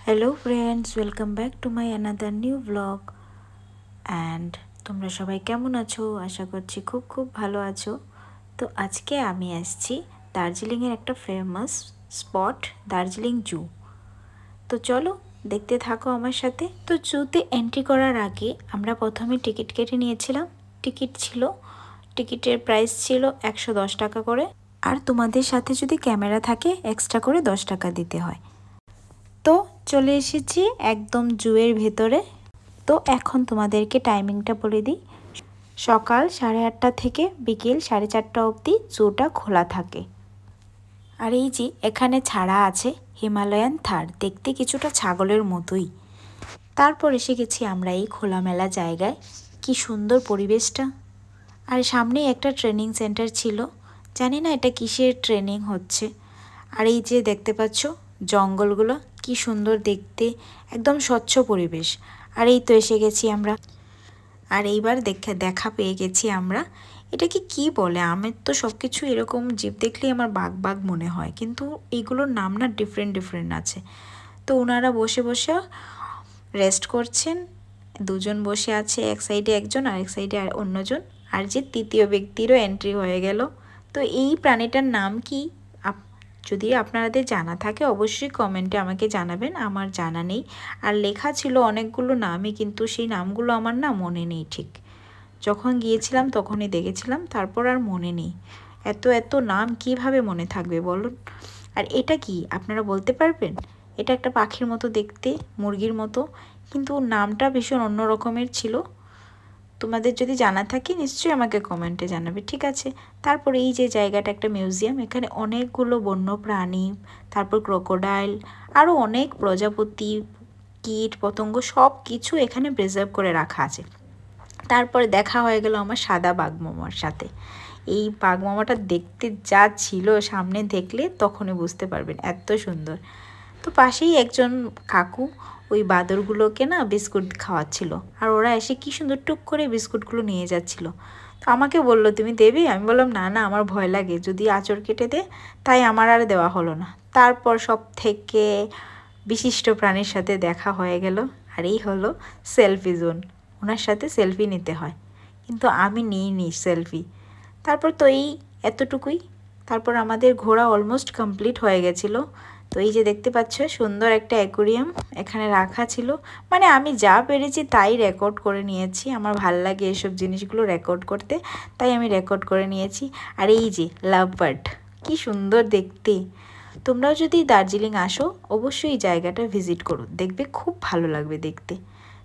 Hello friends, welcome back to my another new blog. And তোমরা সবাই কেমন আছো? আশা করছি খুব খুব ভালো আছো। তো আজকে আমি আসছি দার্জিলিংয়ের একটা ফেমাস স্পট, দার্জিলিং জু। তো চলো দেখতে থাকো আমার সাথে। তো জুতে এন্ট্রি করার আগে আমরা প্রথমে টিকিট কেটে নিয়েছিলাম। টিকিটের প্রাইস ছিল 110 টাকা করে, আর তোমাদের সাথে যদি ক্যামেরা থাকে এক্সট্রা করে 10 টাকা দিতে হয়। তো চলে এসেছি একদম জুয়ের ভেতরে। তো এখন তোমাদেরকে টাইমিংটা বলে দিই। সকাল 8:30 থেকে বিকেল 4:30 অবধি জুটা খোলা থাকে। আর এই যে এখানে ছাড়া আছে হিমালয়ান থার, দেখতে কিছুটা ছাগলের মতোই। তারপর এসে গেছি আমরা এই খোলামেলা জায়গায়। কি সুন্দর পরিবেশটা। আর সামনেই একটা ট্রেনিং সেন্টার ছিল, জানি না এটা কিসের ট্রেনিং হচ্ছে। আর এই যে দেখতে পাচ্ছ জঙ্গলগুলো কি সুন্দর দেখতে, একদম স্বচ্ছ পরিবেশ। আর এই তো এসে গেছি আমরা। আর এইবার দেখা পেয়ে গেছি আমরা। এটাকে কি বলে? আমের তো সব কিছু এরকম জীব দেখলেই আমার বাঘ বাঘ মনে হয়, কিন্তু এইগুলোর নাম না ডিফারেন্ট আছে। তো ওনারা বসে বসে রেস্ট করছেন। দুজন বসে আছে, এক সাইডে একজন আর এক সাইডে অন্যজন। আর যে তৃতীয় ব্যক্তিরও এন্ট্রি হয়ে গেল। তো এই প্রাণীটার নাম কি? যদি আপনাদের জানা থাকে অবশ্যই কমেন্টে আমাকে জানাবেন, আমার জানা নেই। আর লেখা ছিল অনেকগুলো নামই, কিন্তু সেই নামগুলো আমার না মনে নেই ঠিক। যখন গিয়েছিলাম তখনই দেখেছিলাম, তারপর আর মনে নেই। এত নাম কিভাবে মনে থাকবে বলুন? আর এটা কি আপনারা বলতে পারবেন? এটা একটা পাখির মতো দেখতে, মুরগির মতো, কিন্তু নামটা ভীষণ অন্য রকমের ছিল। তোমাদের যদি জানা থাকে নিশ্চয়ই আমাকে কমেন্টে জানাবে, ঠিক আছে? তারপরে এই যে জায়গাটা একটা মিউজিয়াম, এখানে অনেকগুলো বন্য প্রাণী, তারপর ক্রোকোডাইল, আরও অনেক প্রজাপতি, কীট পতঙ্গ সব কিছু এখানে প্রিজার্ভ করে রাখা আছে। তারপরে দেখা হয়ে গেল আমার সাদা বাঘমামার সাথে। এই বাঘমামাটা দেখতে যা ছিল, সামনে দেখলে তখনই বুঝতে পারবেন এত সুন্দর। তো পাশেই একজন কাকু ওই বাঁদরগুলোকে না বিস্কুট খাওয়াচ্ছিল, আর ওরা এসে কি সুন্দর টুক করে বিস্কুটগুলো নিয়ে যাচ্ছিল। তো আমাকে বললো তুমি দেবে? আমি বললাম না না, আমার ভয় লাগে যদি আঁচড় কেটে দে, তাই আমার আর দেওয়া হলো না। তারপর সব থেকে বিশিষ্ট প্রাণীর সাথে দেখা হয়ে গেল। আর এই হলো সেলফি জোন, ওনার সাথে সেলফি নিতে হয়, কিন্তু আমি নিইনি সেলফি। তারপর তো এই এতটুকুই। তারপর আমাদের ঘোরা অলমোস্ট কমপ্লিট হয়ে গেছিলো। তো এই যে দেখতে পাচ্ছ সুন্দর একটা অ্যাকোরিয়াম এখানে রাখা ছিল। মানে আমি যা পেরেছি তাই রেকর্ড করে নিয়েছি, আমার ভাল লাগে এসব জিনিসগুলো রেকর্ড করতে, তাই আমি রেকর্ড করে নিয়েছি। আর এই যে লাভ বার্ড, কি সুন্দর দেখতে। তোমরাও যদি দার্জিলিং আসো অবশ্যই জায়গাটা ভিজিট করো, দেখবে খুব ভালো লাগবে দেখতে।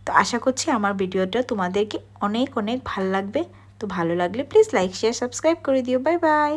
তো আশা করছি আমার ভিডিওটা তোমাদেরকে অনেক অনেক ভালো লাগবে। তো ভালো লাগলে প্লিজ লাইক শেয়ার সাবস্ক্রাইব করে দিও। Bye bye.